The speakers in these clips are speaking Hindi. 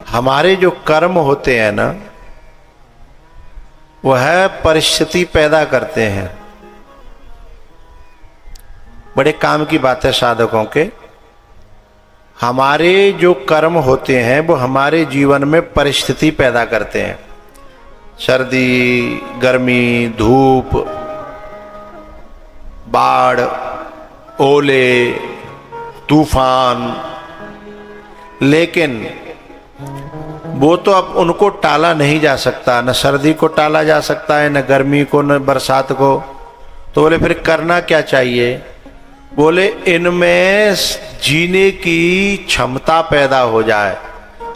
हमारे जो कर्म होते हैं ना, वह परिस्थिति पैदा करते हैं। बड़े काम की बात है साधकों के। हमारे जो कर्म होते हैं वो हमारे जीवन में परिस्थिति पैदा करते हैं। सर्दी, गर्मी, धूप, बाढ़, ओले, तूफान, लेकिन वो तो अब उनको टाला नहीं जा सकता। न सर्दी को टाला जा सकता है, न गर्मी को, न बरसात को। तो बोले फिर करना क्या चाहिए? बोले इनमें जीने की क्षमता पैदा हो जाए।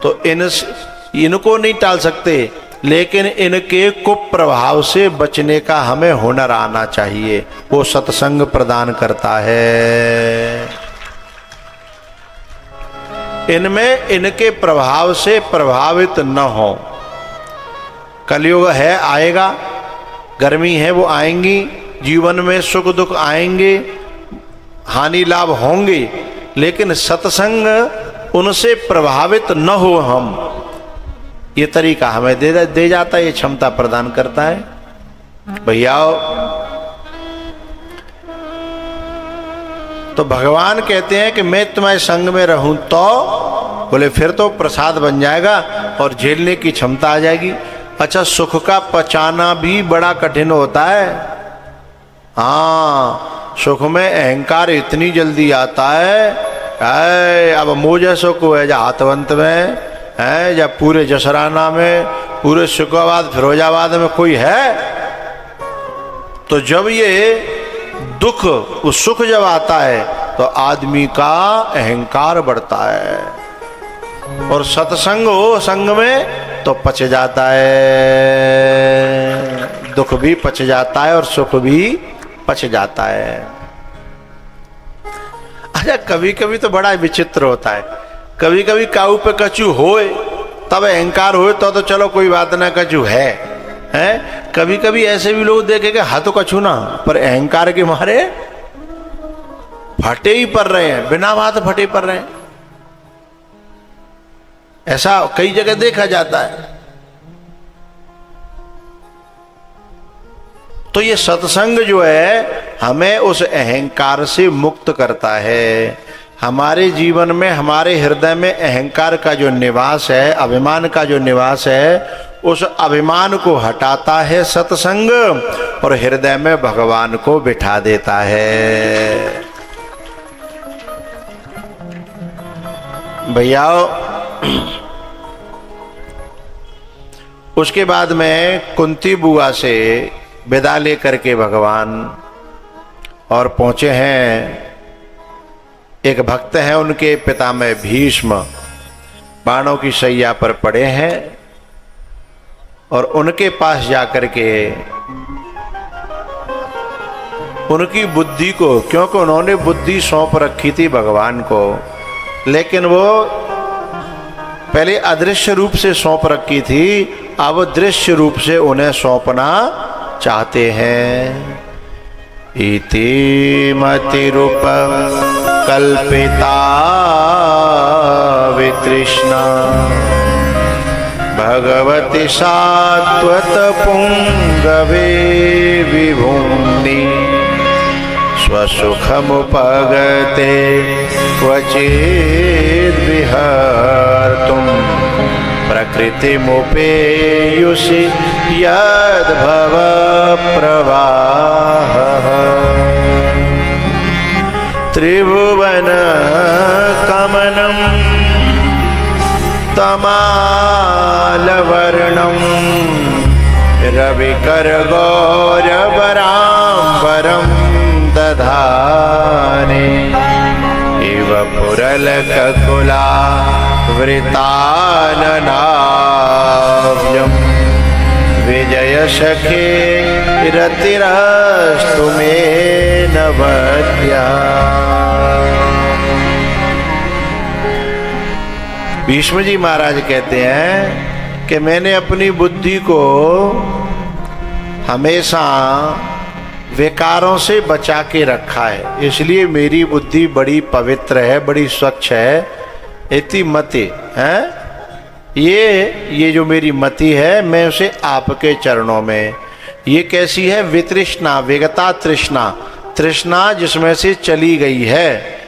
तो इनको नहीं टाल सकते, लेकिन इनके कुप्रभाव से बचने का हमें हुनर आना चाहिए। वो सत्संग प्रदान करता है। इनमें इनके प्रभाव से प्रभावित न हो। कलयुग है, आएगा, गर्मी है वो आएंगी, जीवन में सुख दुख आएंगे, हानि लाभ होंगे, लेकिन सत्संग उनसे प्रभावित न हो हम, ये तरीका हमें दे जाता है, ये क्षमता प्रदान करता है। भैया तो भगवान कहते हैं कि मैं तुम्हारे संग में रहूं तो, बोले फिर तो प्रसाद बन जाएगा और झेलने की क्षमता आ जाएगी। अच्छा, सुख का पचाना भी बड़ा कठिन होता है। हाँ, सुख में अहंकार इतनी जल्दी आता है। अब मुझे सुख को है जा हाथवंत में है, या पूरे जसराना में, पूरे शुक्रवाद फिरोजाबाद में कोई है। तो जब ये दुख, वो सुख जब आता है तो आदमी का अहंकार बढ़ता है। और सत्संग हो संग में तो पच जाता है, दुख भी पच जाता है और सुख भी पच जाता है। अच्छा, कभी कभी तो बड़ा विचित्र होता है। कभी कभी काऊ पे कचू होए तब अहंकार होए तो चलो कोई बात ना, कचू है। कभी कभी ऐसे भी लोग देखेंगे हाथ तो कछू ना, पर अहंकार के मारे फटे ही पड़ रहे हैं, बिना बात फटे पड़ रहे हैं। ऐसा कई जगह देखा जाता है। तो ये सत्संग जो है हमें उस अहंकार से मुक्त करता है। हमारे जीवन में, हमारे हृदय में अहंकार का जो निवास है, अभिमान का जो निवास है, उस अभिमान को हटाता है सत्संग और हृदय में भगवान को बिठा देता है। भैया उसके बाद में कुंती बुआ से विदा लेकर के भगवान और पहुंचे हैं। एक भक्त हैं, उनके पिता में भीष्म बाणों की शैया पर पड़े हैं और उनके पास जाकर के उनकी बुद्धि को, क्योंकि उन्होंने बुद्धि सौंप रखी थी भगवान को, लेकिन वो पहले अदृश्य रूप से सौंप रखी थी, अब दृश्य रूप से उन्हें सौंपना चाहते हैं। इति मतिरूप कल्पिता वितृष्णा भगवती सात्वत पुंगवे विभुम्नि स्वसुखमुपगते क्वचिद् विहर्तुं प्रकृतिमुपेयुषि यद्भव प्रवाहः त्रिभुवन कमनं तमालवर्णं रविकरगौरवराम्बरं दधाने इव पुरलककुलावृताननाव्यं विजयसखे रतिरस्तु मे नवद्या। भीष्म जी महाराज कहते हैं कि मैंने अपनी बुद्धि को हमेशा विकारों से बचा के रखा है, इसलिए मेरी बुद्धि बड़ी पवित्र है, बड़ी स्वच्छ है। इति मति है ये जो मेरी मति है, मैं उसे आपके चरणों में। ये कैसी है? वितृष्णा, विगता तृष्णा, तृष्णा जिसमें से चली गई है।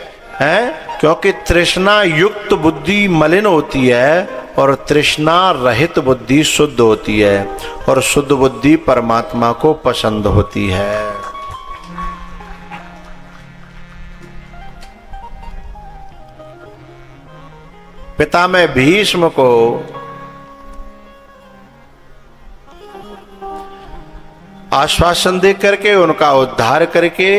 क्योंकि तृष्णा युक्त बुद्धि मलिन होती है और तृष्णा रहित बुद्धि शुद्ध होती है, और शुद्ध बुद्धि परमात्मा को पसंद होती है। पितामह भीष्म को आश्वासन दे करके, उनका उद्धार करके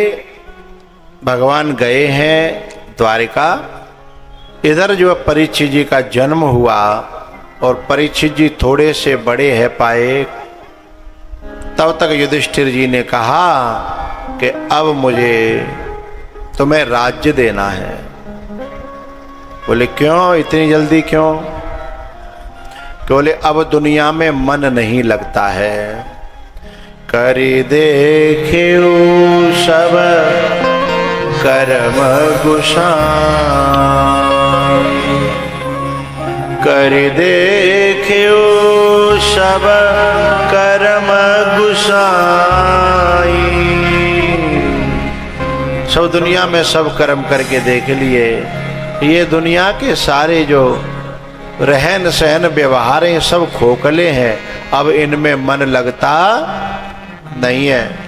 भगवान गए हैं द्वारिका। इधर जो परीक्षित जी का जन्म हुआ और परीक्षित जी थोड़े से बड़े हैं पाए, तब तक युधिष्ठिर जी ने कहा कि अब मुझे तुम्हें राज्य देना है। बोले क्यों, इतनी जल्दी क्यों? बोले अब दुनिया में मन नहीं लगता है। करि देखेऊ सब कर्म गुसाई, करि देखेऊ सब कर्म गुसाई। सब दुनिया में सब कर्म करके देख लिए, ये दुनिया के सारे जो रहन सहन व्यवहार हैं सब खोखले हैं, अब इनमें मन लगता नहीं है।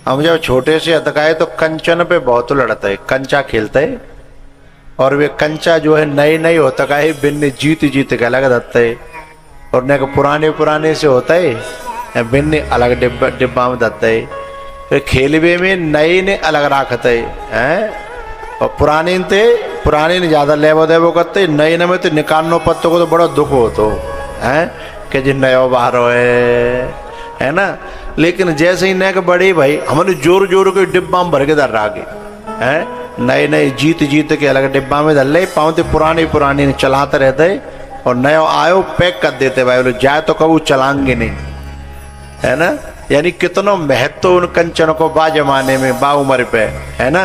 हम जब छोटे से अतकाए तो कंचन पे बहुत लड़ते, कंचा खेलते, और वे कंचा जो है नए नए होता का है, बिन्ने जीत जीत के अलग दत्ते, और न पुराने पुराने से होता है बिन्ने अलग डिब्बा में दत्ते। फिर खेलवे में नए ने अलग रखते हैं, और पुराने ने ज्यादा लेवो देवो करते, नए ने में तो निकालनो पत्तों को तो बड़ा दुख हो तो है कि जी नयो बाहर है ना। लेकिन जैसे ही नए के बड़े भाई हमने जोर जोर के डिब्बा में भर के दर आगे हैं, नए नए जीत जीत के अलग डिब्बा में धर ले पाँव, पुराने पुराने चलाते रहते, और नयो आयो पैक कर देते भाई, बोले जाए तो कबू चलाएंगे नहीं, है ना। यानी कितनो महत्व उन कंचन को बा जमाने में, बा उम्र पे, है ना।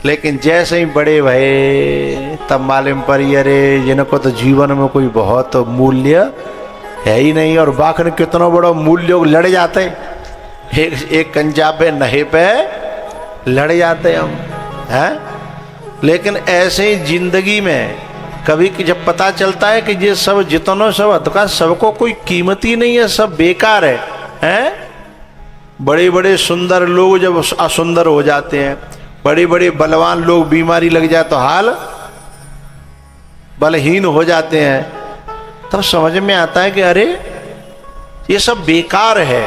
लेकिन जैसे ही बड़े भये तब मालूम पड़ी अरे जिनको तो जीवन में कोई बहुत मूल्य है ही नहीं, और बाखन कितनो बड़ो मूल्य लड़ जाते, एक कंचा पे नहे पे लड़ जाते हम, हैं। लेकिन ऐसे ही जिंदगी में कभी जब पता चलता है कि ये सब जितनो सब तो सबको कोई कीमत ही नहीं है, सब बेकार है, हैं। बड़े बड़े सुंदर लोग जब असुंदर हो जाते हैं, बड़े बड़े बलवान लोग बीमारी लग जाए तो हाल बलहीन हो जाते हैं, तब समझ में आता है कि अरे ये सब बेकार है।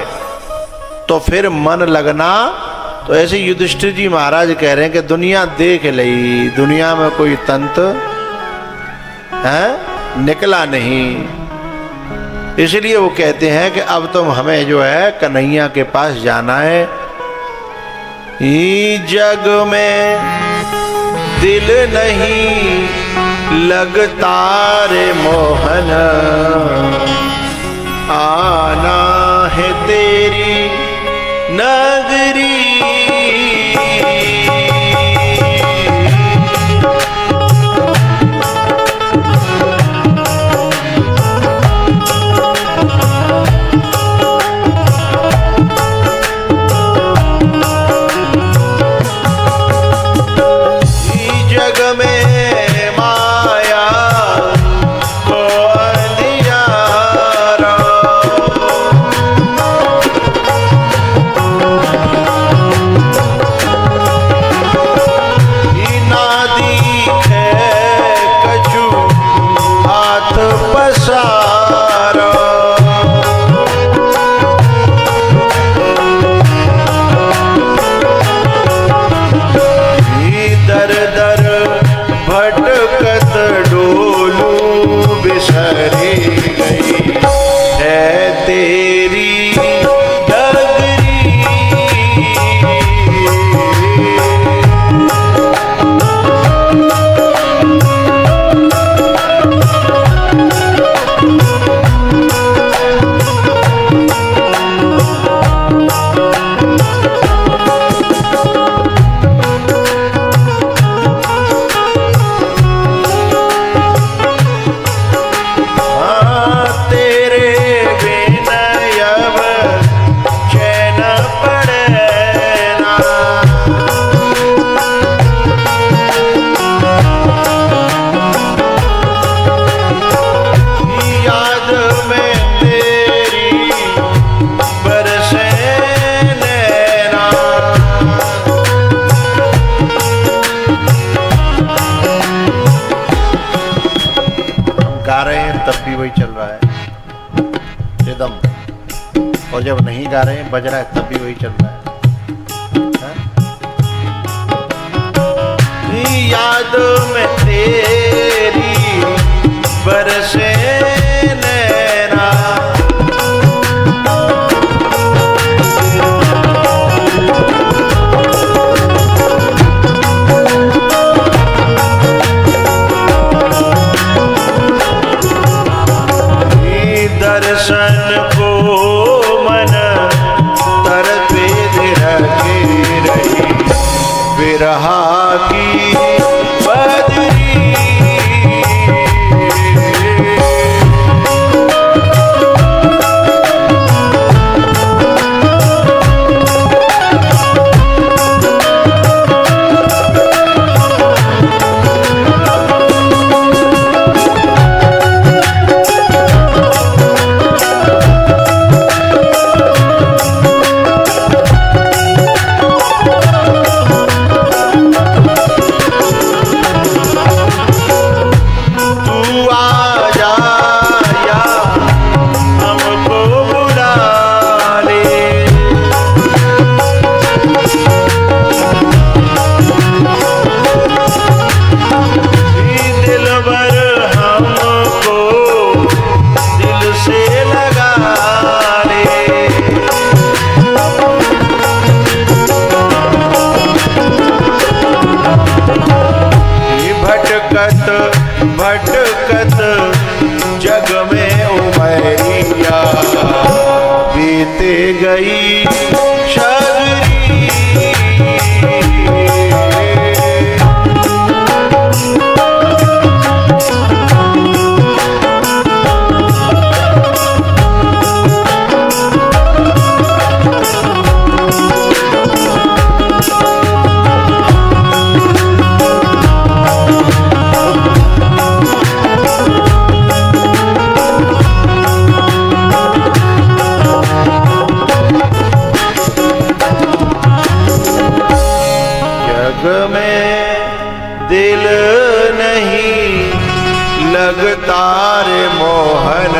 तो फिर मन लगना, तो ऐसे युधिष्ठिर जी महाराज कह रहे हैं कि दुनिया देख लई, दुनिया में कोई तंत्र है निकला नहीं, इसलिए वो कहते हैं कि अब तुम हमें जो है कन्हैया के पास जाना है। ई जग में दिल नहीं लगता रे मोहन, आना है तेरी नगरी। वही चल रहा है रिदम, और जब नहीं गा रहे हैं बज रहा है तब भी वही चल रहा है। याद में तेरी बरसे नैना, दर्शन को मन तरफे रखी रही विरहा की बदरी। भटकत जग में उमरिया बीते गई शगरी। में दिल नहीं लगता रे मोहन,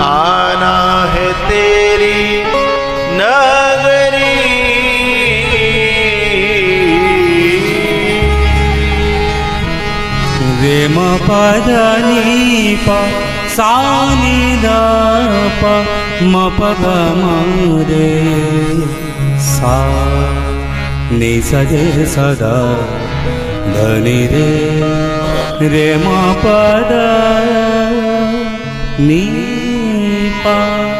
आना है तेरी नगरी। रे म पद नि प सा नि द प म प ग म रे सा नि स रे स द ध नि रे रे म पद नि प।